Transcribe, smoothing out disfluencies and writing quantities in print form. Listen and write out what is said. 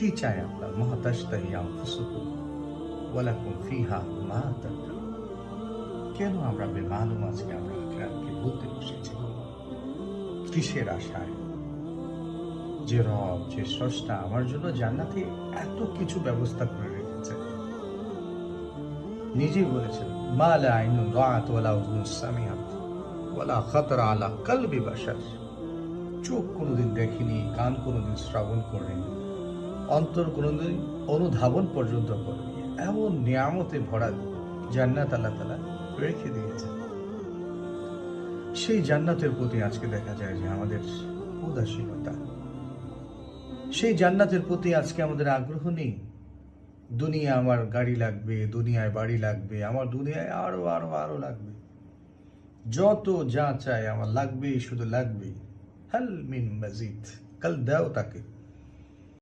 কি চাই আমরা? মাতাশতাহি আনফুসুকুম ওয়া লাকুম ফিহা মা তাদউন। কেন আমরা বেমালুম আজকে আমরা আখিরাতকে ভুলতে বসেছি? কিসের আশায়? যে রব, যে স্রষ্টা আমার জন্য জান্নাতে এত কিছু ব্যবস্থা করে রেখেছে, নিজেই বলেছেন, মা লা আইনুন রাআত ওয়া লা উযুনুন সামিআত ওয়া লা খাতারা আলা কলবি বাশার। চোখ কোনোদিন দেখেনি, কান কোনোদিন শ্রবণ করেনি, অন্তর কোনোদিন অনুধাবন পর্যন্ত করেনি, এমন নিয়ামতে ভরা জান্নাত আল্লাহ তাআলা রেখে দিয়েছেন। সেই জান্নাতের প্রতি আজকে দেখা যায় যে আমাদের উদাসীনতা। সেই জান্নাতের প্রতি আজকে আমাদের আগ্রহ নেই। দুনিয়া আমার গাড়ি লাগবে, দুনিয়ায় বাড়ি লাগবে, আমার দুনিয়ায় আরো আরো আরো লাগবে, যত যা চাই আমার লাগবেই, শুধু লাগবেই। হাল মিন মাজিদ, কাল দাও তাকে।